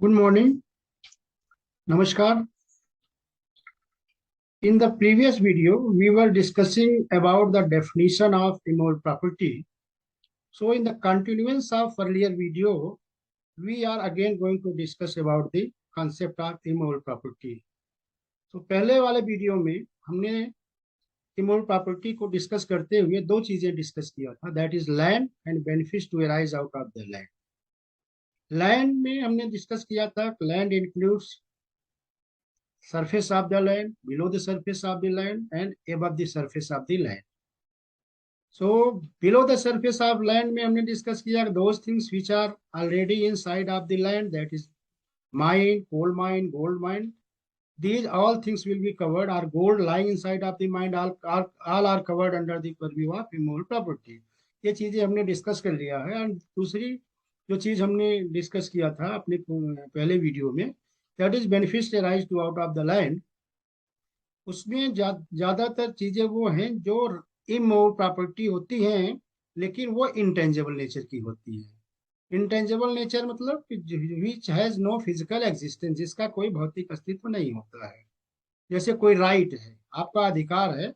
Good morning. Namaskar. In the previous video, we were discussing about the definition of immovable property. So in the continuance of earlier video, we are again going to discuss about the concept of immovable property. तो पहले वाले video में हमने immovable property को discuss करते हुए दो चीजें डिस्कस किया था, that is land and benefits to arise out of the land. Land में हमने डिस्कस किया था land includes surface of the land, below the surface of the land, and above the surface of the land. So below the surface of land में हमने discuss किया those things which are already inside of the land, that is mine, coal mine, gold mine. These all things will be covered, or gold lying inside of the mine, all are covered under the purview of immovable property. ये चीजें हमने discuss कर लिया है। और दूसरी जो चीज हमने डिस्कस किया था अपने पहले वीडियो में, that is benefits arise to out of the land. उसमें ज्यादातर चीजें वो हैं जो इमूवेबल प्रॉपर्टी होती हैं, लेकिन वो इंटेंजिबल नेचर की होती है। इंटेंजिबल नेचर मतलब which has no physical existence, जिसका कोई भौतिक अस्तित्व नहीं होता है। जैसे कोई राइट है, आपका अधिकार है,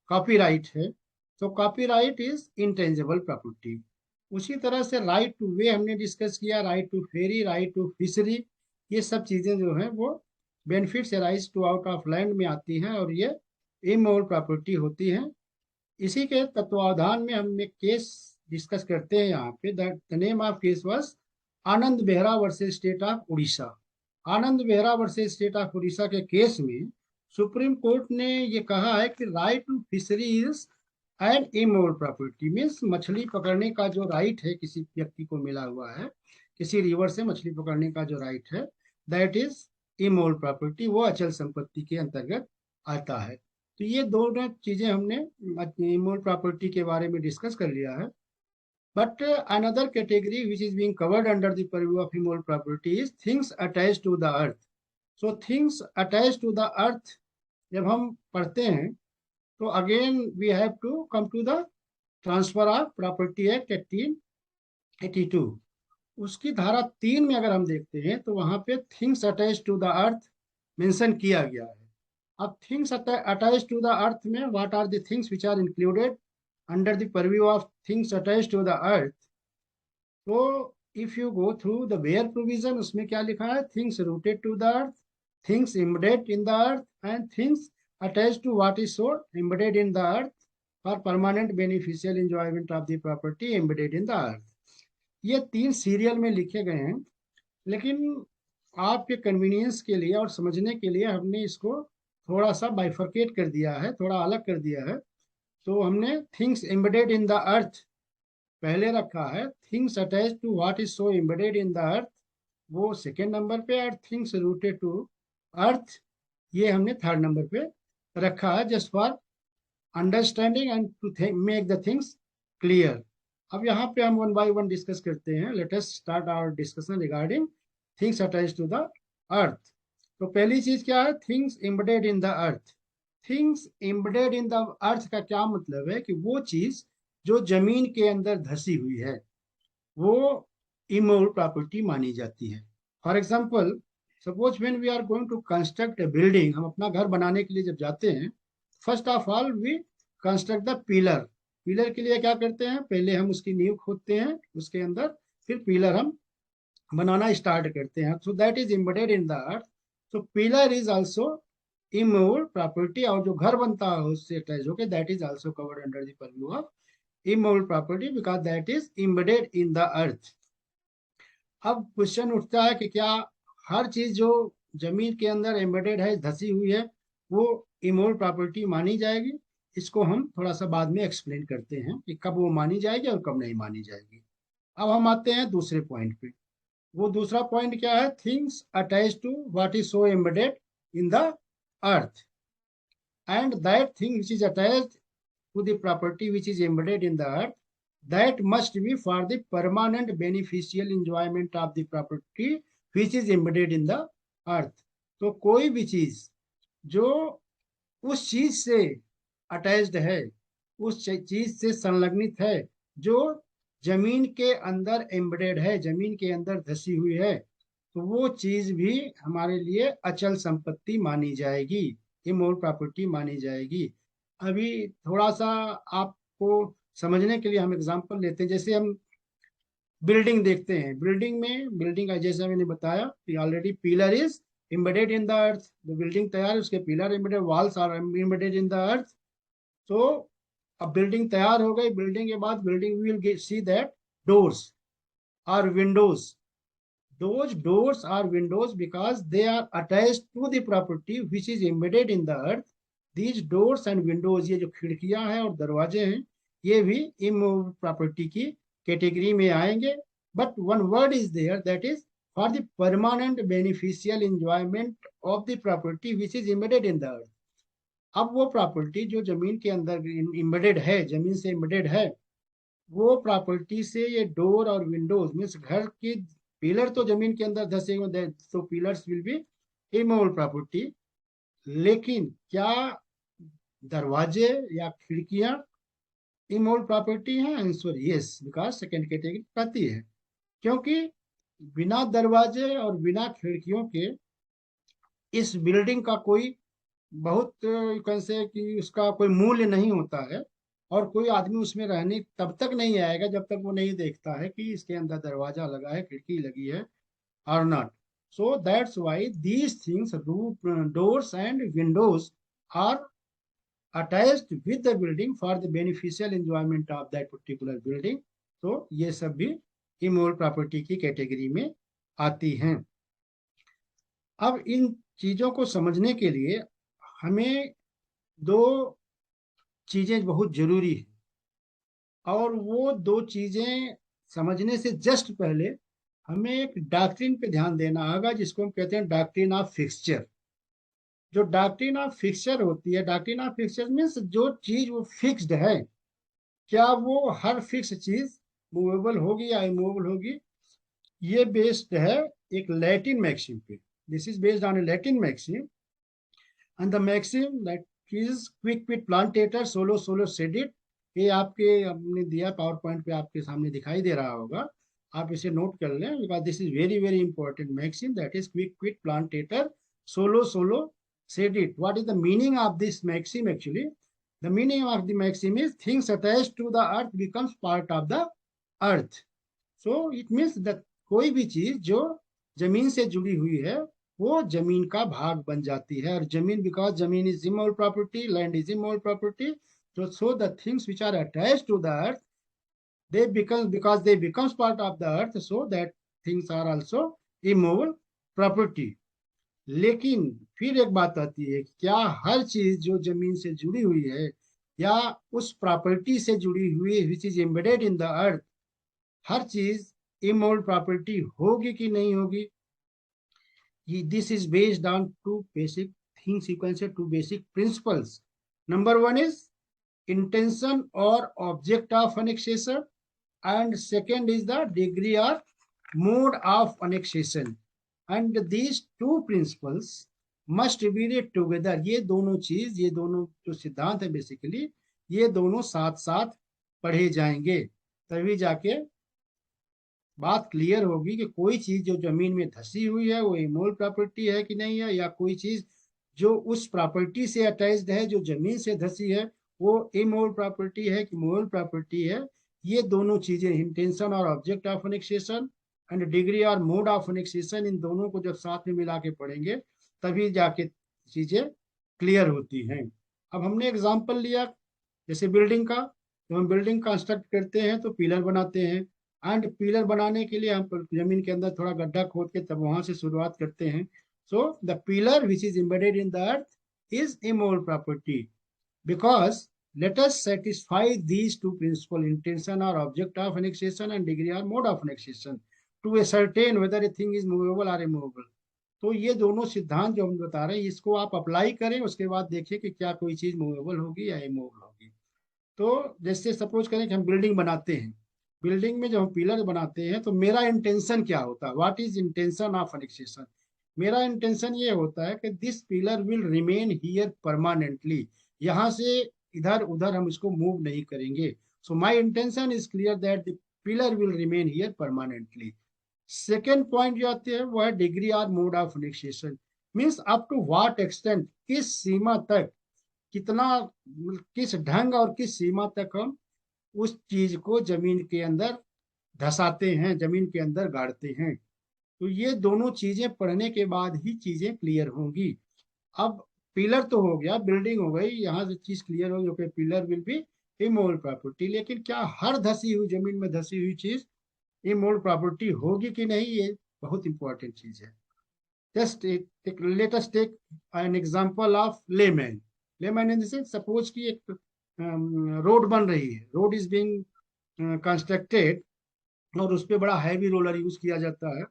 कॉपीराइट है, तो कॉपीराइट इज इंटेंजिबल प्रॉपर्टी। उसी तरह से राइट टू वे हमने डिस्कस किया, right to ferry, right to fishery, ये सब चीजें जो है वो benefits arise to out of land में आती हैं और ये इमूवेबल प्रॉपर्टी होती है। इसी के तत्वावधान में हम एक केस डिस्कस करते हैं यहाँ पे। The name of case was Anand Behera versus state of Orissa. Anand Behera versus state of Orissa के केस में सुप्रीम कोर्ट ने ये कहा है कि right to fishery is and immovable property, means मछली पकड़ने का जो राइट है किसी व्यक्ति को मिला हुआ है, किसी रिवर से मछली पकड़ने का जो राइट है, दैट इज इमूवेबल प्रॉपर्टी, वो अचल संपत्ति के अंतर्गत आता है। तो ये दोनों चीजें हमने इमूवेबल प्रॉपर्टी के बारे में डिस्कस कर लिया है। But another category which is being covered under the purview of immovable property is things attached to the earth. So things attached to the earth जब हम पढ़ते हैं तो again we have to come to the transfer of property act 1882। उसकी धारा 3 में अगर हम देखते हैं तो वहां पे things attach to the earth mention किया गया है। अब things attach to the earth में what are the things which are included under the purview of things attach to the earth. तो if you go through the where provision, उसमें क्या लिखा है, things rooted to the earth, things embedded in the earth, and things attached to what is so embedded in the earth for permanent beneficial enjoyment of the property embedded in the earth। ये 3 serial में लिखे गए हैं, लेकिन आपके convenience के लिए और समझने के लिए हमने इसको थोड़ा सा बाइफरकेट कर दिया है, थोड़ा अलग कर दिया है। तो हमने things embedded in the earth पहले रखा है, things attach to what is so embedded in the earth वो सेकेंड नंबर पे, और थिंग्स रूटेड टू अर्थ ये हमने थर्ड नंबर पे रखा है, just for understanding and to make the things clear. अब यहाँ पे हम वन बाय वन डिस्कस करते हैं। Let us start our discussion regarding things attached to the earth. तो पहली चीज क्या है, things embedded in the earth. Things embedded in the earth का क्या मतलब है कि वो चीज जो जमीन के अंदर धसी हुई है वो इमूवेबल प्रॉपर्टी मानी जाती है। For example, suppose when we are going to construct a building, हम अपना घर बनाने के लिए जब जाते हैं, first of all we construct the pillar. Pillar के लिए क्या करते हैं, पहले हम उसकी नींव खोदते हैं, उसके अंदर फिर पिलर हम बनाना स्टार्ट करते हैं। So that is embedded in the earth. So pillar is also immovable property, और जो घर बनता है उससे अटैच होकर, that is also covered under the purview of immovable property because that is embedded in the earth. अब question उठता है कि क्या हर चीज जो जमीन के अंदर एम्बेडेड है, धसी हुई है, वो इमूवेबल प्रॉपर्टी मानी जाएगी? इसको हम थोड़ा सा बाद में एक्सप्लेन करते हैं कि कब वो मानी जाएगी और कब नहीं मानी जाएगी। अब हम आते हैं दूसरे पॉइंट पे। वो दूसरा पॉइंट क्या है, things attach to what is so embedded in the earth, and that thing which is attached to the property which is embedded in the earth, that must be for the permanent beneficial enjoyment of the property which is embedded in the earth। तो कोई भी चीज जो उस चीज से attached है, उस चीज से संलग्नित है, जो जमीन के अंदर एम्बेडेड है, जमीन के अंदर धसी हुई है, तो वो चीज भी हमारे लिए अचल संपत्ति मानी जाएगी, इमूवेबल प्रॉपर्टी मानी जाएगी। अभी थोड़ा सा आपको समझने के लिए हम एग्जांपल लेते हैं। जैसे हम बिल्डिंग देखते हैं, बिल्डिंग का जैसे मैंने बताया कि already pillar is embedded in the earth, जो बिल्डिंग तैयार है उसके pillar embedded, walls are embedded in the earth. तो अब बिल्डिंग तैयार हो गई, बिल्डिंग के बाद building will see that doors are windows, those doors are windows because they are attached to the property which is embedded in the earth. These doors and windows, ये जो खिड़कियां हैं और दरवाजे हैं, ये भी इमूवेबल प्रॉपर्टी की कैटेगरी में आएंगे। But one word is there that is for the permanent beneficial enjoyment of the property which is embedded in the earth. अब वो प्रॉपर्टी जो जमीन के अंदर एम्बेडेड है, जमीन से एम्बेडेड है, वो प्रॉपर्टी से ये डोर और विंडोज मीन्स घर की पिलर तो जमीन के अंदर धसे हुए, तो pillars will be immovable property. लेकिन क्या दरवाजे या खिड़कियां इमूवेबल प्रॉपर्टी हैं? Answer yes, because second category कहती है, क्योंकि बिना दरवाजे और बिना खिड़कियों के इस बिल्डिंग का कोई बहुत कैसे कि उसका कोई मूल्य नहीं होता है, और कोई आदमी उसमें रहने तब तक नहीं आएगा जब तक वो नहीं देखता है कि इसके अंदर दरवाजा लगा है, खिड़की लगी है or not. So that's why these things, doors and windows, are attached with the building for the beneficial enjoyment of that particular building. तो ये सब भी इमूवेबल प्रॉपर्टी की कैटेगरी में आती हैं। अब इन चीजों को समझने के लिए हमें दो चीजें बहुत जरूरी है, और वो दो चीजें समझने से जस्ट पहले हमें एक डॉक्ट्रिन पे ध्यान देना होगा, जिसको हम कहते हैं डॉक्ट्रिन ऑफ फिक्सचर। जो डॉक्ट्रिन ऑफ फिक्सचर होती है, डॉक्ट्रिन ऑफ फिक्सचर मीन्स जो चीज वो फिक्स्ड है, क्या वो हर फिक्स चीज मूवेबल होगी या इमूवेबल होगी। ये बेस्ड है एक लैटिन मैक्सिम पे। This is based on a Latin maxim, and the maxim that is क्विक क्विट प्लांटेटर सोलो सोलो सेडिट। ये आपके हमने दिया पावर पॉइंट पे, आपके सामने दिखाई दे रहा होगा, आप इसे नोट कर लें, because this is very very important maxim, that is क्विक क्विट प्लांटेटर सोलो सोलो सेडिट। What is the meaning of this maxim? Actually the meaning of the maxim is things attached to the earth becomes part of the earth. So it means that कोई भी चीज जो जमीन से जुड़ी हुई है वो जमीन का भाग बन जाती है। और जमीन, बिकॉज जमीन is immovable property, land is immovable property, so the things which are attached to the earth, they become, because they becomes part of the earth, so that things are also immovable property. लेकिन फिर एक बात आती है, क्या हर चीज जो जमीन से जुड़ी हुई है या उस प्रॉपर्टी से जुड़ी हुई which is embedded in the earth, हर चीज इमूवेबल प्रॉपर्टी होगी कि नहीं होगी? This is based on two basic things, you can say two basic principles. Number one is intention or object of annexation, and second is the degree or mode of annexation, and these two principles must be read together। ये दोनों चीज, ये दोनों जो सिद्धांत है basically, ये दोनों साथ साथ पढ़े जाएंगे, तभी जाके बात क्लियर होगी कि कोई चीज जो जमीन में धसी हुई है वो इमूवेबल प्रॉपर्टी है कि नहीं है, या कोई चीज जो उस प्रॉपर्टी से अटैच्ड है जो जमीन से धसी है वो इमूवेबल प्रॉपर्टी है कि मूवेबल प्रॉपर्टी है। ये दोनों चीजें, इंटेंशन और object of annexation and degree और मोड ऑफ एनेक्सेशन, इन दोनों को जब साथ में मिला के पढ़ेंगे तभी जाके चीजें क्लियर होती हैं। अब हमने एग्जाम्पल लिया जैसे बिल्डिंग का, तो हम बिल्डिंग कंस्ट्रक्ट करते हैं तो पिलर बनाते हैं, एंड पिलर बनाने के लिए हम जमीन के अंदर थोड़ा गड्ढा खोद के तब वहां से शुरुआत करते हैं। So the pillar which is embedded in the earth is immovable property, because let us satisfy these two principles, intention or object of annexation and degree or mode of annexation, to ascertain whether a thing is movable or immovable। तो ये दोनों सिद्धांत जो हम बता रहे हैं इसको आप अप्लाई करें, उसके बाद देखिए कि क्या कोई चीज मूवेबल होगी या इमूवेबल होगी। तो जैसे सपोज करें कि हम बिल्डिंग बनाते हैं, बिल्डिंग में जब हम पिलर बनाते हैं तो मेरा इंटेंशन क्या होता है? What is intention of annexation? मेरा इंटेंशन ये होता है कि this pillar will remain here permanently, यहाँ से इधर उधर हम इसको मूव नहीं करेंगे। So my intention is clear that the pillar will remain here permanently. Second point जो आते हैं वो है डिग्री और mode of fixation, means up to what extent, किस सीमा तक, कितना, किस ढंग और किस सीमा तक हम उस चीज को जमीन के अंदर धसाते हैं, जमीन के अंदर गाड़ते हैं। तो ये दोनों चीजें पढ़ने के बाद ही चीजें क्लियर होंगी। अब पिलर तो हो गया, बिल्डिंग हो गई, यहाँ से चीज क्लियर हो गई, pillar will be immovable property. लेकिन क्या हर धसी हुई जमीन में धसी हुई चीज इमोल प्रॉपर्टी होगी कि नहीं, ये बहुत इंपॉर्टेंट चीज है। Just let us take an example of layman. Layman in the sense, suppose कि एक रोड बन रही है, रोड इज बीइंग कंस्ट्रक्टेड और उस पर बड़ा हैवी रोलर यूज किया जाता है।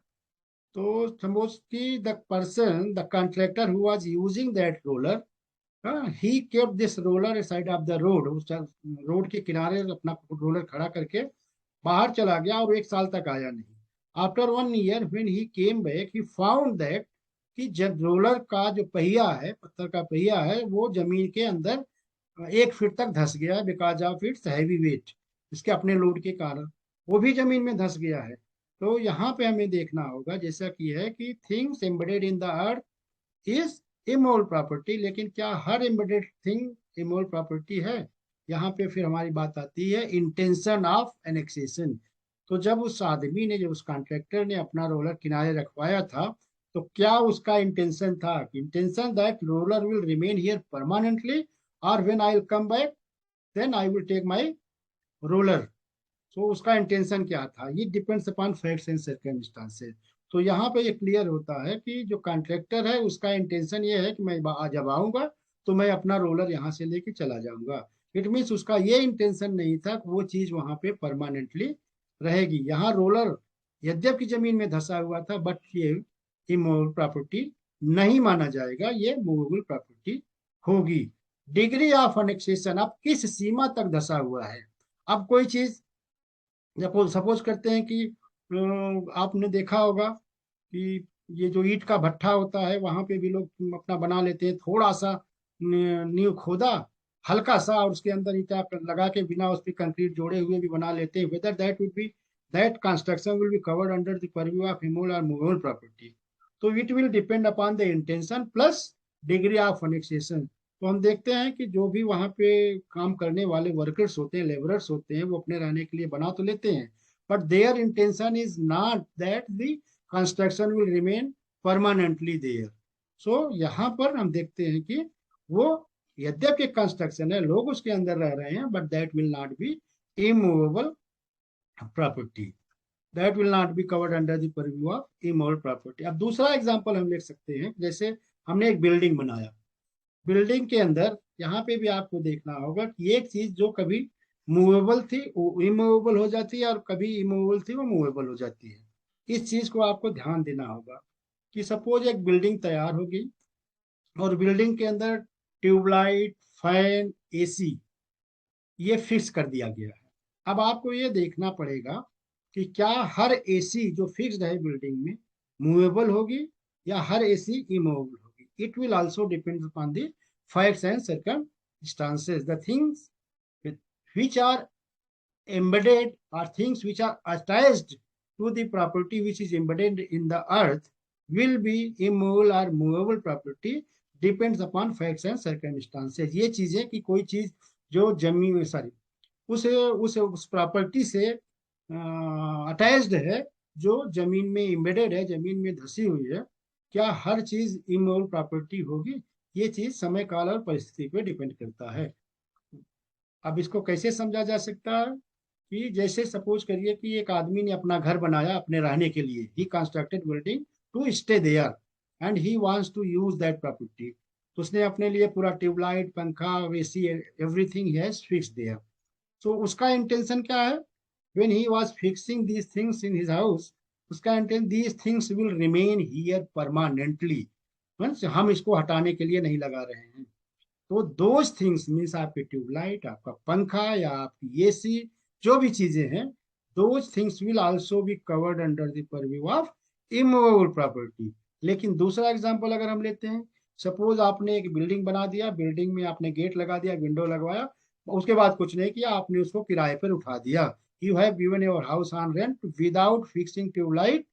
तो सपोज कि the person, the contractor who was using that roller, he kept this roller side of the road, उस रोड के किनारे अपना रोलर खड़ा करके बाहर चला गया और 1 साल तक आया नहीं। After 1 year when he came back, he found that कि जब रोलर का जो पहिया है, पत्थर का पहिया है, वो जमीन के अंदर 1 फीट तक धस गया है, because of its heavy weight, इसके अपने लोड के कारण वो भी जमीन में धस गया है। तो यहाँ पे हमें देखना होगा, जैसा कि है कि things embedded in the earth is immovable property, लेकिन क्या हर एम्बेडेड थिंग इमोल प्रॉपर्टी है? यहाँ पे फिर हमारी बात आती है इंटेंशन ऑफ एनेक्सेशन। तो जब उस आदमी ने, जब उस कॉन्ट्रैक्टर ने अपना रोलर किनारे रखवाया था, तो क्या उसका इंटेंशन था, intention that roller will remain here permanently, और when I will come back then I will take my roller. तो उसका इंटेंशन क्या था, ये depends upon facts and circumstances. तो यहाँ पे ये क्लियर होता है कि जो कॉन्ट्रैक्टर है उसका इंटेंशन ये है कि मैं जब आऊंगा तो मैं अपना रोलर यहाँ से लेके चला जाऊंगा। इट मीन्स उसका ये इंटेंशन नहीं था कि वो चीज वहां पे परमानेंटली रहेगी। यहाँ रोलर यद्यपि जमीन में धसा हुआ था, बट ये इमूवेबल प्रॉपर्टी नहीं माना जाएगा, ये मूवेबल प्रॉपर्टी होगी। डिग्री ऑफ अनेक्सेशन, अब किस सीमा तक धसा हुआ है। अब कोई चीज, सपोज करते हैं कि आपने देखा होगा कि ये जो ईंट का भट्ठा होता है, वहां पे भी लोग अपना बना लेते हैं, थोड़ा सा नींव खोदा हल्का सा, और उसके अंदर ईंटा लगा के बिना उस पर कंक्रीट जोड़े हुए भी बना लेते हैं। Whether that would be, that construction will be covered under the purview of इमोल और मूवेबल प्रॉपर्टी। तो it will depend upon the intention plus degree of annexation. तो हम देखते हैं कि जो भी वहाँ पे काम करने वाले वर्कर्स होते हैं, लेबरर्स होते हैं, वो अपने रहने के लिए बना तो लेते हैं, but their intention is not that the construction will remain permanently there. So यहाँ पर हम देखते हैं कि वो यद्यपि कंस्ट्रक्शन है, लोग उसके अंदर रह रहे हैं, but that will not be immovable property, that will not be covered under the purview of immovable property. अब दूसरा एग्जांपल हम लेख सकते हैं, जैसे हमने एक बिल्डिंग बनाया, बिल्डिंग के अंदर यहाँ पे भी आपको देखना होगा कि एक चीज जो कभी मूवेबल थी वो इमूवेबल हो जाती है, और कभी इमूवेबल थी वो मूवेबल हो जाती है। इस चीज को आपको ध्यान देना होगा कि सपोज एक बिल्डिंग तैयार होगी और बिल्डिंग के अंदर ट्यूबलाइट, फैन, एसी ये फिक्स कर दिया गया है। अब आपको ये देखना पड़ेगा कि क्या हर एसी जो फिक्स्ड है बिल्डिंग में मूवेबल होगी या हर एसी इमूवेबल होगी। It will also depend upon the facts and circumstances. The things which are embedded, or things which are attached to the property which is embedded in the earth will be immovable or movable property depends upon facts and circumstances। ये चीजें कि कोई चीज जो जमीन, sorry, उस property से attached है, जो जमीन में इम्बेडेड है, जमीन में धसी हुई है, क्या हर चीज इमूवेबल प्रॉपर्टी होगी? ये चीज समय काल और परिस्थिति पे डिपेंड करता है। अब इसको कैसे समझा जा सकता है कि जैसे सपोज करिए कि एक आदमी ने अपना घर बनाया अपने रहने के लिए, he constructed building to stay there and he wants to use that property. तो उसने अपने लिए पूरा ट्यूबलाइट, पंखा, AC, everything he has fixed there. So उसका इंटेंशन क्या है, when he was fixing these things in his house, उसका intention these things will remain here permanently, means हम इसको हटाने के लिए नहीं लगा रहे हैं। तो दोज थिंग्स मीन्स आपकी ट्यूबलाइट, आपका पंखा या आपकी एसी, जो भी चीजें हैं, those things will also be covered under the purview of immovable property. लेकिन दूसरा एग्जांपल अगर हम लेते हैं, सपोज आपने एक बिल्डिंग बना दिया, बिल्डिंग में आपने गेट लगा दिया, विंडो लगवाया, उसके बाद कुछ नहीं किया, आपने उसको किराए पर उठा दिया। You have given your house on rent without fixing tubelight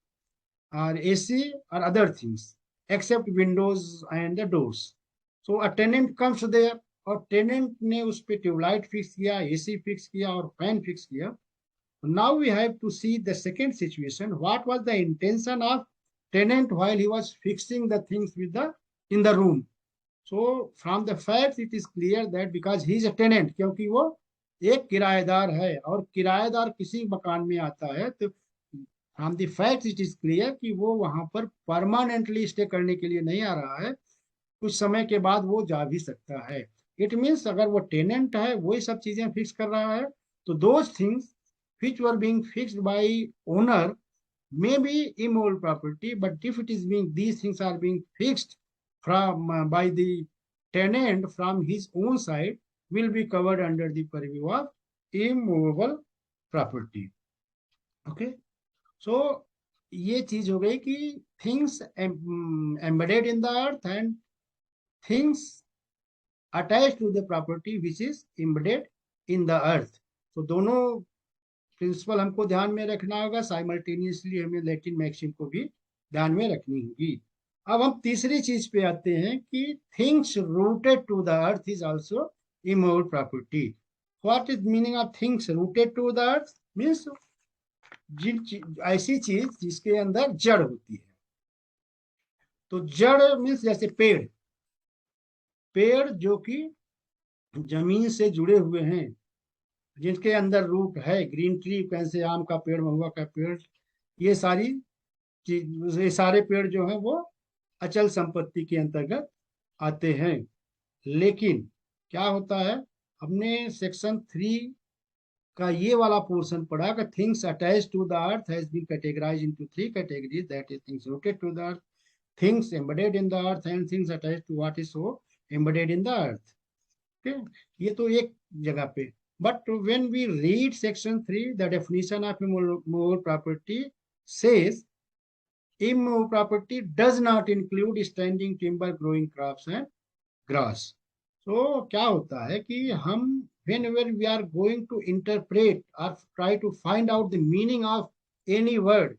or AC or other things except windows and the doors. So a tenant comes there और टेनेंट ने उस पे ट्यूबलाइट फिक्स किया, एसी फिक्स किया और फैन फिक्स किया. Now we have to see the second situation. What was the intention of tenant while he was fixing the things with the in the room? So from the facts it is clear that because he is a tenant, क्योंकि वो एक किराएदार है और किराएदार किसी मकान में आता है, तो from the fact it is clear कि वो वहां पर परमानेंटली स्टे करने के लिए नहीं आ रहा है, कुछ समय के बाद वो जा भी सकता है. इट मीन्स अगर वो टेनेंट है, वही सब चीजें फिक्स कर रहा है, तो those things which were being fixed by owner may be immovable property, but if it is being, these things are being fixed from by the tenant from his own side, will be covered under the purview of immovable property. Okay, so ये चीज हो गई कि things embedded in the earth and things attached to the property which is embedded in the earth. So दोनों principal हमको ध्यान में रखना होगा, साइमल्टेनियसली हमें लैटिन मैक्सिम को भी ध्यान में रखनी होगी. अब हम तीसरी चीज पे आते हैं कि things rooted to the earth is also immovable property. What is meaning of things rooted to the earth? Means ऐसी चीज जिसके अंदर जड़ होती है. तो जड़ मीन्स जैसे पेड़, पेड़ जो कि जमीन से जुड़े हुए हैं, जिनके अंदर रूट है, ग्रीन ट्री कैसे, आम का पेड़, महुआ का पेड़, ये सारी चीज, ये सारे पेड़ जो हैं वो अचल संपत्ति के अंतर्गत आते हैं. लेकिन क्या होता है, हमने सेक्शन 3 का ये वाला पोर्शन पढ़ा कि things attach to the earth has been categorised into 3 categories, that is things rooted to the earth, things embedded in the earth and things attached to what is so embedded in the earth. Okay, ये तो एक जगह पे. But when we read section 3, the definition of immovable property says immovable property does not include standing timber, growing crops and grass. So क्या होता है कि हम whenever we are going to interpret or try to find out the meaning of any word,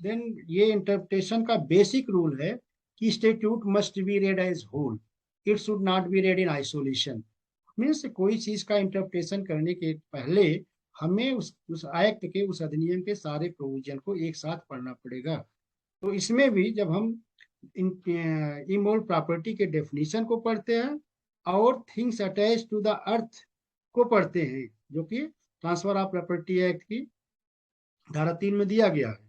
then ये interpretation का basic rule है कि statute must be read as whole. It should not be read in isolation. Means कोई चीज का interpretation करने के पहले हमें उस एक्ट के, उस अधिनियम के सारे प्रोविजन को एक साथ पढ़ना पड़ेगा. तो इसमें भी जब हम इमोरल प्रॉपर्टी के डेफिनेशन को पढ़ते हैं और things attach to the earth को पढ़ते हैं, जो कि ट्रांसफर ऑफ प्रॉपर्टी एक्ट की धारा 3 में दिया गया है,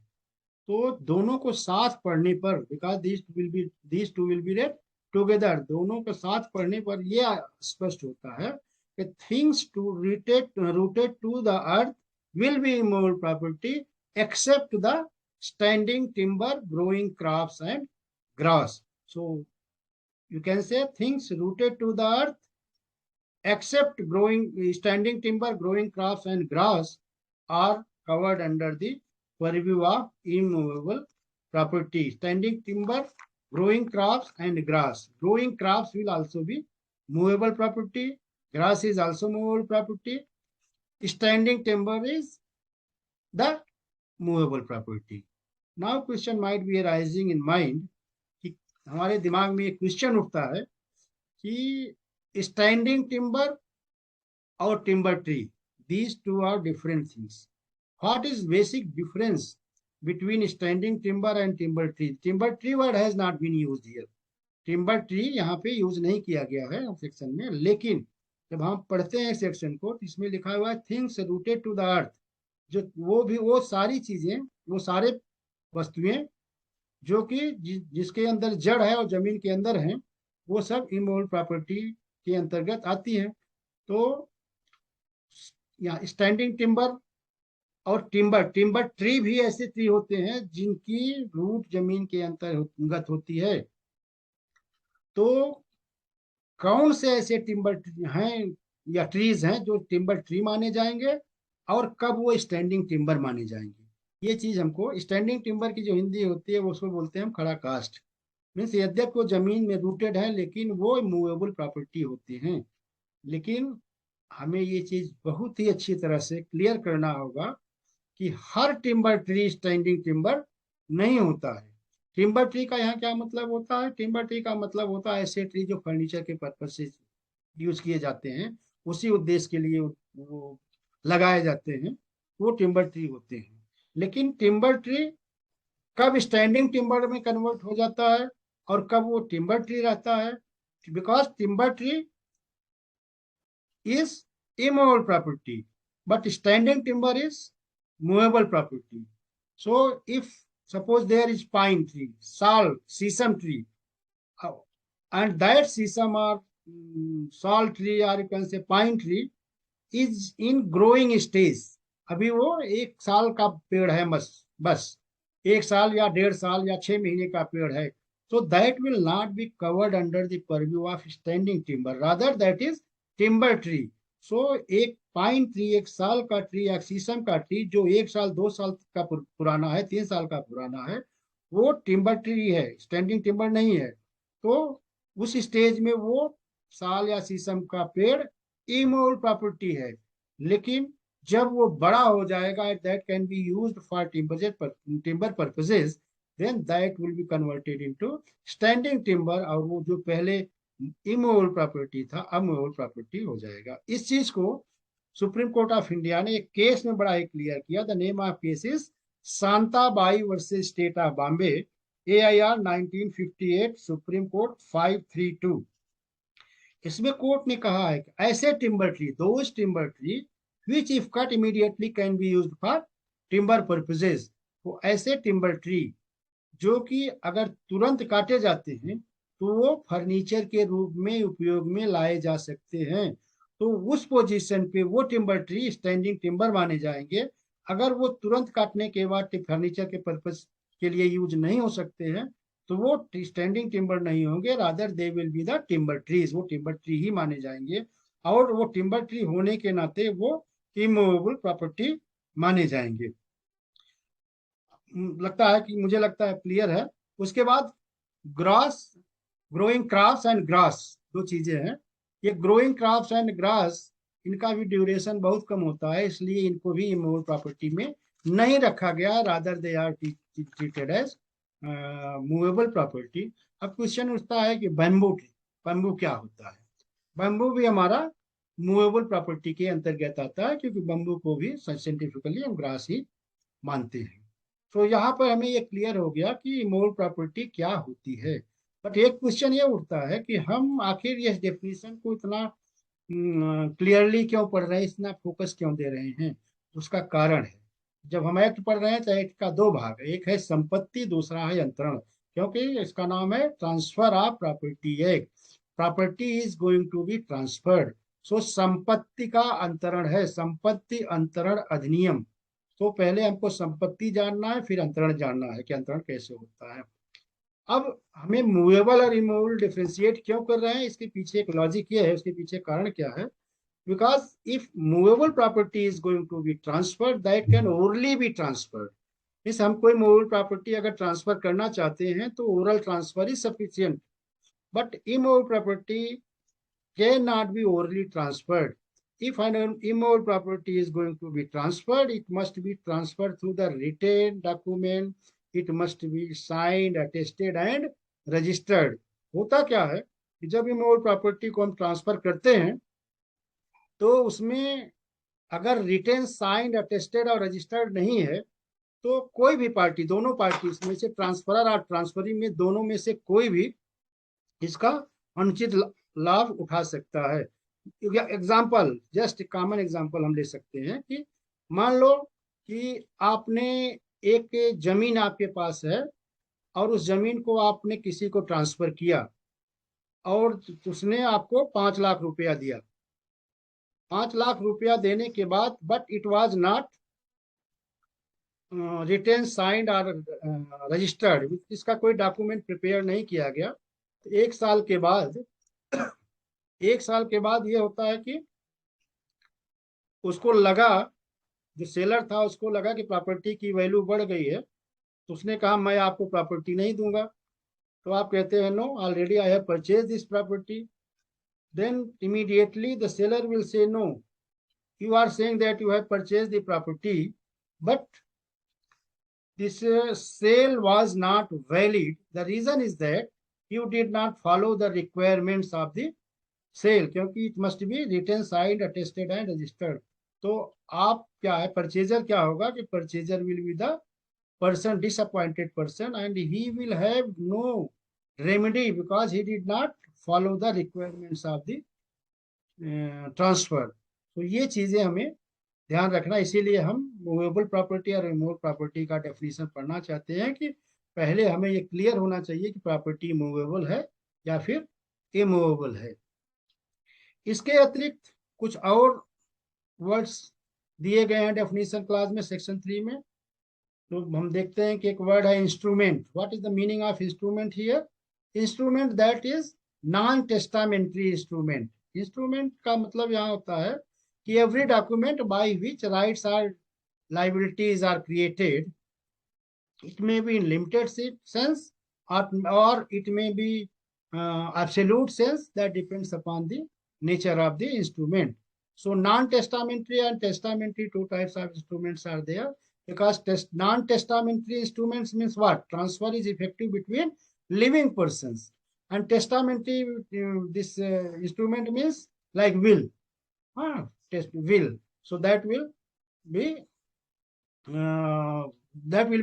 तो दोनों को साथ पढ़ने पर, because these two will be red together, दोनों के साथ पढ़ने पर यह स्पष्ट होता है कि things rooted to the earth will be immovable property except the standing timber, growing crops and grass. So you can say things rooted to the earth except standing timber, growing crops and grass are covered under the purview of immovable property. Standing timber, growing crops and grass. Growing crops will also be movable property. Grass is also movable property. Standing timber is the movable property. Now question might be arising in mind कि हमारे दिमाग में एक question उठता है कि standing timber और timber tree, these two are different things. What is basic difference between standing timber and timber tree? Timber tree word has not been used here. Timber tree यहाँ पे यूज नहीं किया गया है सेक्शन में, लेकिन जब हम पढ़ते हैं सेक्शन को तो इसमें लिखा हुआ है things rooted to the earth, जो वो सारी चीजें, वो सारे वस्तुएं जो कि जिसके अंदर जड़ है और जमीन के अंदर है, वो सब इमूवेबल प्रॉपर्टी के अंतर्गत आती है. तो यहाँ स्टैंडिंग टिम्बर और टिम्बर ट्री भी ऐसे ट्री होते हैं जिनकी रूट जमीन के अंतर्गत होती है. तो कौन से ऐसे टिम्बर हैं या ट्रीज हैं जो टिम्बर ट्री माने जाएंगे और कब वो स्टैंडिंग टिम्बर माने जाएंगे, ये चीज हमको, स्टैंडिंग टिम्बर की जो हिंदी होती है वो उसको बोलते हैं हम खड़ा कास्ट. मीन्स यद्यप वो जमीन में रूटेड है लेकिन वो मूवेबल प्रॉपर्टी होते हैं. लेकिन हमें ये चीज बहुत ही अच्छी तरह से क्लियर करना होगा कि हर टिम्बर ट्री स्टैंडिंग टिम्बर नहीं होता है। टिम्बर ट्री का यहाँ क्या मतलब होता है? टिम्बर ट्री का मतलब होता है ऐसे ट्री जो फर्नीचर के पर्पज से यूज किए जाते हैं, उसी उद्देश्य के लिए वो लगाए जाते हैं, वो टिम्बर ट्री होते हैं। लेकिन टिम्बर ट्री कब स्टैंडिंग टिम्बर में कन्वर्ट हो जाता है और कब वो टिम्बर ट्री रहता है? Because timber tree is immovable property, but standing timber is movable property. So if suppose there is pine tree, sal, sesame tree, uh, and that sesame or sal tree or you can say pine tree is in growing stage, अभी वो 1 साल का पेड़ है, बस बस 1 साल या 1.5 साल या 6 महीने का पेड़ है, so that will not be covered under the purview of standing timber, rather that is timber tree. so एक पाइन ट्री, 1 साल का ट्री या शीशम का ट्री जो 1 साल 2 साल का पुराना है, 3 साल का पुराना है, वो टिम्बर ट्री है, स्टैंडिंग टिम्बर नहीं है। तो उस स्टेज में वो साल या शीशम का पेड़ इमूवेबल प्रॉपर्टी है। लेकिन जब वो बड़ा हो जाएगा, that can be used for timber purposes, then that will be converted into standing timber, और वो जो पहले इमूवेबल प्रॉपर्टी था अब मूवेबल प्रॉपर्टी हो जाएगा। इस चीज को सुप्रीम कोर्ट ऑफ इंडिया ने एक केस में बड़ा क्लियर किया। The name of case is Shantabai versus state of Bombay, AIR 1958, supreme court 532। इसमें कोर्ट ने कहा है कि ऐसे timber tree, those timber tree which if cut immediately can be used for timber purposes, तो ऐसे टिम्बर ट्री जो कि अगर तुरंत काटे जाते हैं तो वो फर्नीचर के रूप में उपयोग में लाए जा सकते हैं। तो उस पोजीशन पे वो टिम्बर ट्री स्टैंडिंग टिम्बर माने जाएंगे। अगर वो तुरंत काटने के बाद फर्नीचर के पर्पज के लिए यूज नहीं हो सकते हैं तो वो स्टैंडिंग टिम्बर नहीं होंगे, rather they will be the timber trees, वो टिम्बर ट्री ही माने जाएंगे। और वो टिम्बर ट्री होने के नाते वो इमूवेबल प्रॉपर्टी माने जाएंगे। लगता है कि मुझे लगता है क्लियर है। उसके बाद grass, growing crops and grass, दो चीजें हैं। ये ग्रोइंग क्रॉप्स एंड ग्रास, इनका भी ड्यूरेशन बहुत कम होता है, इसलिए इनको भी इमूवेबल प्रॉपर्टी में नहीं रखा गया, rather they are treated as movable property. अब क्वेश्चन उठता है कि बैम्बू ट्री, बैम्बू क्या होता है? बैम्बू भी हमारा मूवेबल प्रॉपर्टी के अंतर्गत आता है, क्योंकि बैम्बू को भी साइंटिफिकली हम ग्रास ही मानते हैं। तो यहाँ पर हमें ये क्लियर हो गया कि इमोरल प्रॉपर्टी क्या होती है। बट एक क्वेश्चन ये उठता है कि हम आखिर इस डेफिनेशन को इतना क्लियरली क्यों पढ़ रहे हैं, इतना फोकस क्यों दे रहे हैं? उसका कारण है, जब हम एक्ट पढ़ रहे हैं तो एक्ट का दो भाग है, एक है संपत्ति, दूसरा है अंतरण। क्योंकि इसका नाम है transfer of property act, property is going to be transferred. So संपत्ति का अंतरण है, संपत्ति अंतरण अधिनियम। तो पहले हमको संपत्ति जानना है, फिर अंतरण जानना है कि अंतरण कैसे होता है। अब हमें मूवेबल और इमूवेबल डिफ्रेंशिएट क्यों कर रहे हैं, इसके पीछे एक लॉजिक ये है, उसके पीछे कारण क्या है? Because if movable property is going to be transferred, that can orally be transferred. इस हम कोई मूवेबल प्रॉपर्टी अगर ट्रांसफर करना चाहते हैं तो oral transfer is sufficient, but immovable property can not be orally transferred. If an immovable property is going to be transferred, it must be transferred through the written document. It must be signed, attested and registered. होता क्या है कि जब immovable property को हम transfer करते हैं तो उसमें अगर रिटेन, साइंड, अटेस्टेड और रजिस्टर्ड नहीं है तो कोई भी पार्टी, दोनों पार्टी में से ट्रांसफरर और ट्रांसफरी में दोनों में से कोई भी इसका अनुचित लाभ उठा सकता है। एग्जाम्पल, जस्ट कॉमन एग्जाम्पल हम ले सकते हैं कि मान लो कि आपने एक जमीन आपके पास है और उस जमीन को आपने किसी को ट्रांसफर किया और उसने आपको 5 लाख रुपया दिया। 5 लाख रुपया देने के बाद but it was not written, signed और रजिस्टर्ड, इसका कोई डॉक्यूमेंट प्रिपेयर नहीं किया गया। तो 1 साल के बाद 1 साल के बाद ये होता है कि उसको लगा, जो सेलर था उसको लगा कि प्रॉपर्टी की वैल्यू बढ़ गई है, तो उसने कहा मैं आपको प्रॉपर्टी नहीं दूंगा। तो आप कहते हैं no, already I have purchase this property. Then immediately the seller will say no, you are saying that you have purchased the property, but this sale was not valid. The reason is that you did not follow the requirements of the sale, क्योंकि it must be written, signed, attested and registered. तो आप क्या है, purchaser क्या होगा कि purchaser will be the person, disappointed person, and he will have no remedy because he did not follow the requirements of the transfer. तो ये चीजें हमें ध्यान रखना, इसीलिए हम मूवेबल प्रॉपर्टी और इमूवेबल प्रॉपर्टी का डेफिनेशन पढ़ना चाहते हैं कि पहले हमें ये क्लियर होना चाहिए कि प्रॉपर्टी मूवेबल है या फिर इमूवेबल है. इसके अतिरिक्त कुछ और वर्ड्स दिए गए हैं डेफिनेशन क्लास में, सेक्शन 3 में. तो हम देखते हैं कि एक वर्ड है instrument. What is the meaning of instrument here? Instrument that is non testamentary instrument. Instrument का मतलब यहाँ होता है कि every document by which rights are liabilities are created. It may be in limited sense or it may be absolute sense. That depends upon the nature of the instrument. So non-testamentary and testamentary, two types of instruments are there. Because non-testamentary instruments means what? Transfer is effective between living persons. And testamentary, this instrument means like will. Will. So that will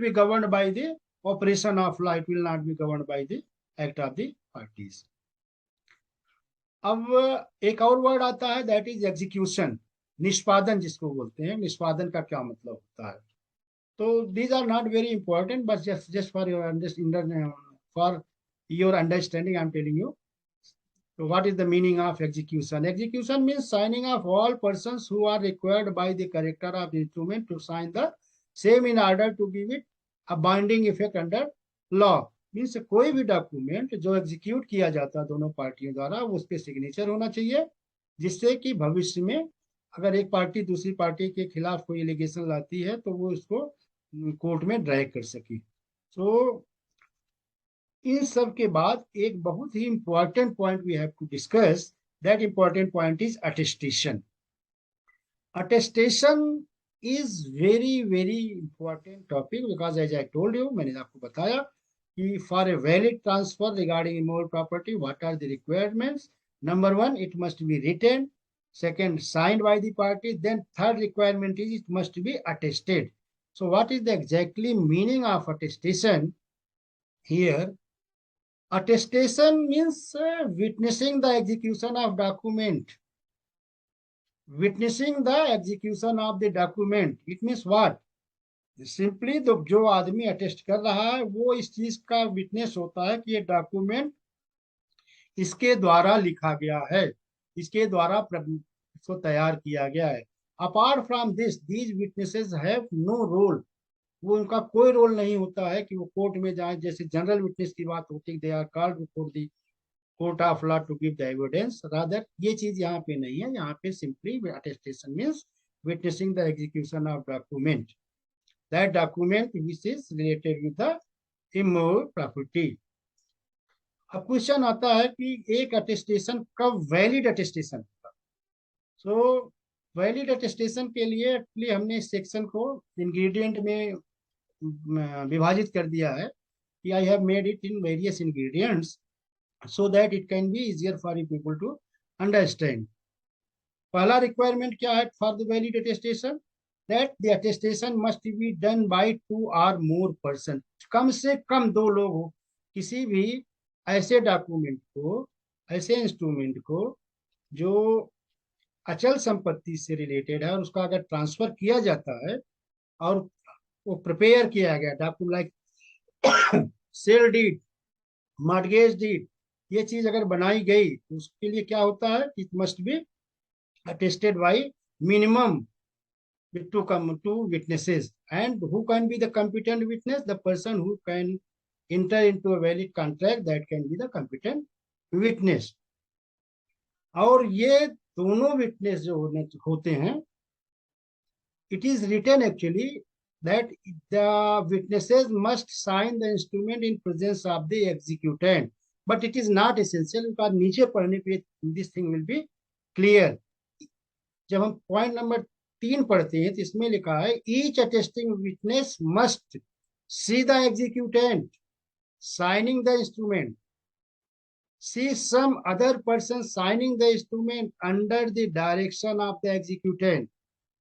be governed by the operation of law. It will not be governed by the act of the parties. अब एक और word आता है, that is execution, निष्पादन जिसको बोलते हैं. निष्पादन का क्या मतलब होता है? तो these are not very important, but just for your understanding, I'm telling you. So what is the meaning of execution? Execution means signing of all persons who are required by the character of the instrument to sign the same in order to give it a binding effect under law. Means कोई भी document जो execute किया जाता है दोनों पार्टियों द्वारा, वो उस पर सिग्नेचर होना चाहिए, जिससे कि भविष्य में अगर एक पार्टी दूसरी पार्टी के खिलाफ कोई एलिगेशन लाती है तो वो उसको कोर्ट में ड्रैग कर सके. तो इन सब के बाद एक बहुत ही important point we have to discuss. That important point is attestation. Attestation is very very important topic because as I told you, मैंने आपको बताया कि for a valid transfer regarding immovable property what are the requirements. Number 1, it must be written. Second, signed by the party. Then third requirement is it must be attested. So what is the exactly meaning of attestation here? Attestation means witnessing the execution of document. Witnessing the execution of the document. It means what? Simply जो आदमी attest कर रहा है वो इस चीज का witness होता है कि ये डॉक्यूमेंट इसके द्वारा लिखा गया है, इसके द्वारा इसको तैयार किया गया है. Apart from this these witnesses have no role. वो उनका कोई रोल नहीं होता है कि वो कोर्ट में जाए. जैसे जनरल विटनेस की बात होती है, they are called before the court of law to give the evidence. Rather ये चीज यहाँ पे नहीं है. यहाँ पे simply attestation means witnessing the execution of document, that document which is related with the immovable property. अब क्वेश्चन आता है कि एक अटेस्टेशन कब वैलिड अटेस्टेशन होगा. सो वैलिड अटेस्टेशन के लिए एक्चुअली हमने इस सेक्शन को इंग्रेडिएंट में विभाजित कर दिया है कि I have made it in various ingredients so that it can be easier for you people to understand. पहला रिक्वायरमेंट क्या है for the valid attestation? That the attestation must be done by 2 or more person. कम से कम 2 लोग हो. किसी भी ऐसे डॉक्यूमेंट को, ऐसे इंस्ट्रूमेंट को जो अचल संपत्ति से रिलेटेड है और उसका अगर ट्रांसफर किया जाता है और वो प्रिपेयर किया गया document like sale deed, mortgage deed, ये चीज अगर बनाई गई तो उसके लिए क्या होता है? It must B attested bye minimum with two witnesses. And who can be the competent witness? The person who can enter into a valid contract, that can be the competent witness. और ये दोनों witness जो होते हैं, it is written actually that the witnesses must sign the instrument in presence of the executant, but it is not essential because नीचे पढ़ने पे this thing will be clear. जब हम पॉइंट नंबर 3 पढ़ते हैं तो इसमें लिखा है each attesting witness must see the executant signing the instrument, see some other person signing the instrument under the direction of the executant,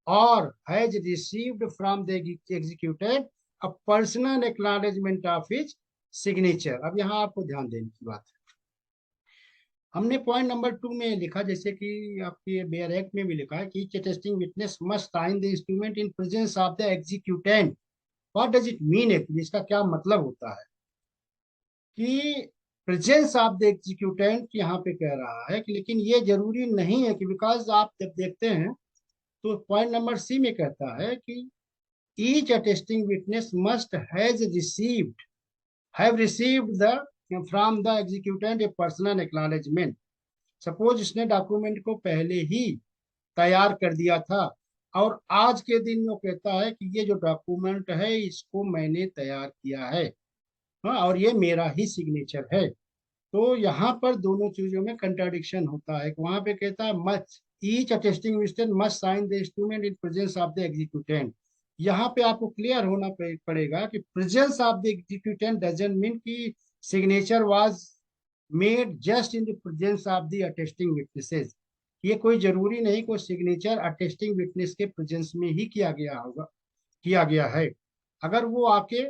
or has received from the executant a personal acknowledgement of his signature। अब यहाँ आपको ध्यान देने की बात है, हमने point number 2 में लिखा, जैसे कि आपके बेयर एक्ट में भी लिखा है कि testing witness must sign the instrument in presence of the executant. What does it mean actually, इसका क्या मतलब होता है कि प्रेजेंस ऑफ द एग्जीक्यूटेंट यहाँ पे कह रहा है कि, लेकिन ये जरूरी नहीं है कि, बिकॉज आप जब देखते हैं तो पॉइंट नंबर सी में कहता है कि each attesting witness must has received have received the from the executant a personal acknowledgement। Suppose इसने डॉक्यूमेंट को पहले ही तैयार कर दिया था और आज के दिन में वो कहता है कि ये जो डॉक्यूमेंट है इसको मैंने तैयार किया है, हाँ, और ये मेरा ही सिग्नेचर है। तो यहाँ पर दोनों चीजों में कंट्राडिक्शन होता है। वहां पे कहता है must each attesting witness must sign the instrument in presence of the executant. यहाँ पे आपको क्लियर होना पड़ेगा कि presence of the executant doesn't mean कि signature was made just in the presence of the attesting witnesses. ये कोई जरूरी नहीं कोई सिग्नेचर अटेस्टिंग विटनेस के प्रेजेंस में ही किया किया गया है। अगर वो आके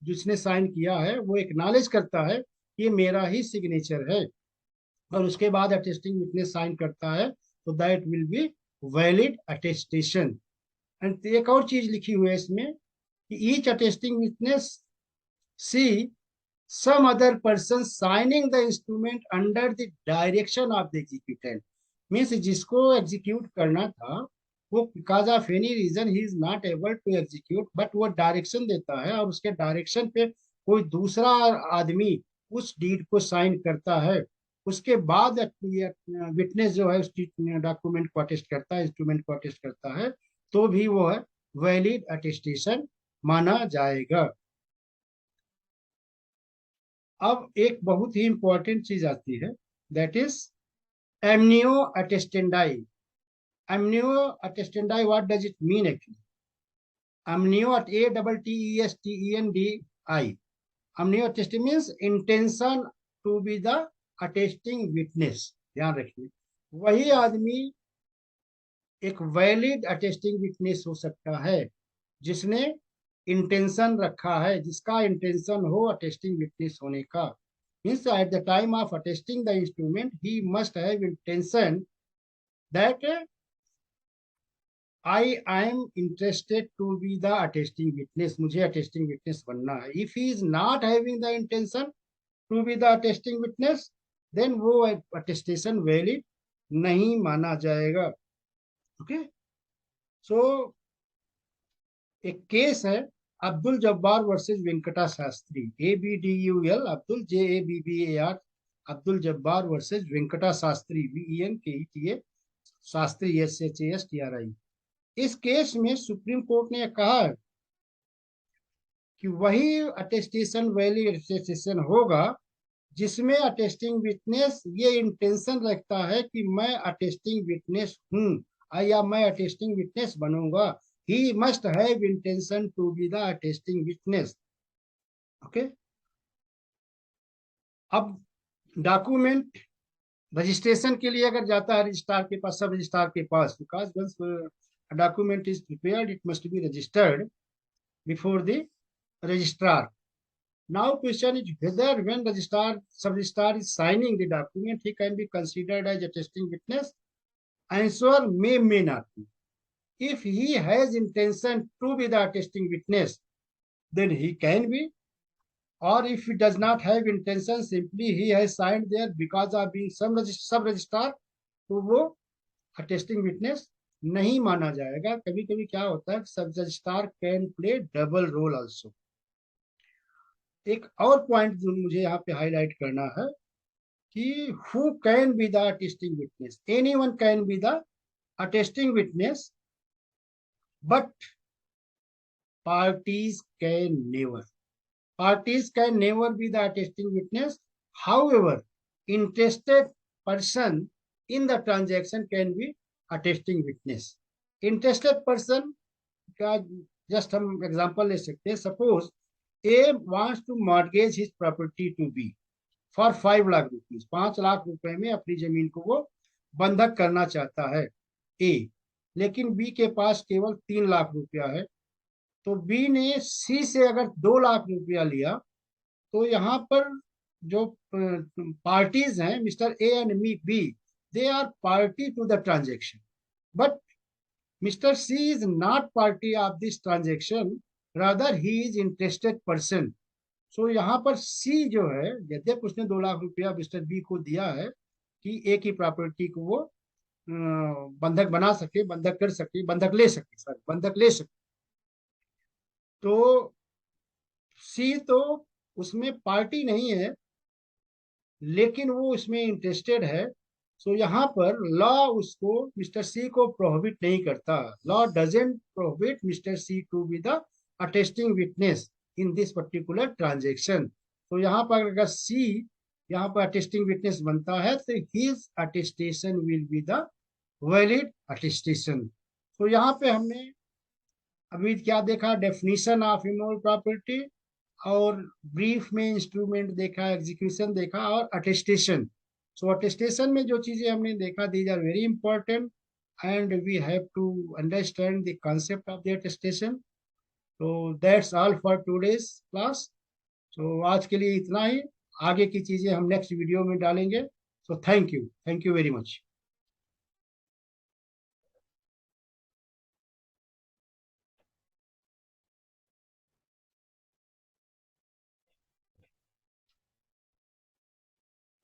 जिसने साइन किया है वो एक्नॉलेज करता है ये मेरा ही सिग्नेचर है और उसके बाद अटेस्टिंग विटनेस साइन करता है तो that will be valid attestation. And एक और चीज लिखी हुई है इसमें कि each attesting witness see some other person signing the instrument under the direction of the executant. Means जिसको एग्जीक्यूट करना था वो because of any reason he is not able to execute, but वो डायरेक्शन देता है और उसके डायरेक्शन पे कोई दूसरा आदमी उस डीड को साइन करता है। उसके बाद विटनेस जो है उस डॉक्यूमेंट को अटेस्ट करता है, इंस्ट्रूमेंट को अटेस्ट करता है, तो भी वो है वैलिड अटेस्टेशन माना जाएगा। अब एक बहुत ही इंपॉर्टेंट चीज आती है, दैट इज एमनियो अटेस्टेंडाई। एमनियो अटेस्टेंडाई, what does it mean actually? एमनियो at ATTESTENDI, एमनियो attesting means intention to be the attesting witness. ध्यान रखिए, वही आदमी एक वैलिड अटेस्टिंग विटनेस हो सकता है जिसने इंटेंशन रखा है, जिसका इंटेंशन हो अटेस्टिंग विटनेस होने का। Means at the time of attesting the instrument he must have intention that I am interested to be the attesting witness, मुझे अटेस्टिंग विटनेस बनना है। If he is not having the intention to be the attesting witness then वो attestation valid नहीं माना जाएगा। Okay, so एक case है Abdul Jabbar versus Venkata Shastri, ABDUL Abdul JABBAR, Abdul Jabbar versus Venkata Shastri VENKETA Shastri SHASTRI। इस केस में सुप्रीम कोर्ट ने कहा कि वही अटेस्टेशन वैलिड अटेस्टेशन होगा जिसमें अटेस्टिंग विटनेस ये इंटेंशन रखता है कि मैं अटेस्टिंग विटनेस हूं या मैं अटेस्टिंग विटनेस बनूंगा। He must have intention to be the attesting witness. Okay? अब डॉक्यूमेंट रजिस्ट्रेशन के लिए अगर जाता है रजिस्ट्रार के पास, सब रजिस्ट्रार के पास, because once document is prepared it must be registered before the registrar. Now question is whether when sub-registrar is signing the document he can be considered as attesting witness. Answer may not be. If he has intention to be the attesting witness, then he can be. Or if he does not have intention, simply he has signed there because of being sub-registrar, तो वो attesting witness नहीं माना जाएगा। कभी कभी क्या होता है sub-registrar can play double role also। एक और पॉइंट जो मुझे यहाँ पे हाईलाइट करना है कि who can be the attesting witness? Anyone can be the attesting witness, but parties can never be the attesting witness. However, interested person in the transaction can be attesting witness. Interested person का just हम example ले सकते हैं। Suppose A wants to mortgage his property to B for 5 lakh rupees, 5 lakh रुपए में अपनी जमीन को वो बंधक करना चाहता है ए। लेकिन बी के पास केवल 3 लाख रुपया है। तो बी ने सी से अगर 2 लाख रुपया लिया, तो यहाँ पर जो पार्टीज हैं mister A and B, they are party to the transaction, but mister C is not party of this transaction, rather he is interested person. So यहाँ पर सी जो है, यद्यप उसने 2 लाख रुपया मिस्टर बी को दिया है कि ए की प्रॉपर्टी को वो बंधक बना सके, बंधक कर सके, बंधक ले सके, सर बंधक ले सके, तो सी तो उसमें पार्टी नहीं है, लेकिन वो उसमें इंटरेस्टेड है। सो यहाँ पर लॉ उसको, मिस्टर सी को प्रोहिबिट नहीं करता। Law doesn't prohibit mister C to be the attesting witness in this particular transaction. तो यहाँ पर अगर सी यहाँ पर अटेस्टिंग विटनेस बनता है, तो his attestation will be the valid attestation. तो यहाँ पे हमने अभी क्या देखा, डेफिनेशन ऑफ इमोरल प्रॉपर्टी, और ब्रीफ में इंस्ट्रूमेंट देखा, एग्जीक्यूशन देखा, और अटेस्टेशन। सो अटेस्टेशन में जो चीजें हमने देखा, these are very important and we have to understand the concept of the attestation. तो that's all for today's class. तो आज के लिए इतना ही, आगे की चीजें हम नेक्स्ट वीडियो में डालेंगे। So thank you very much.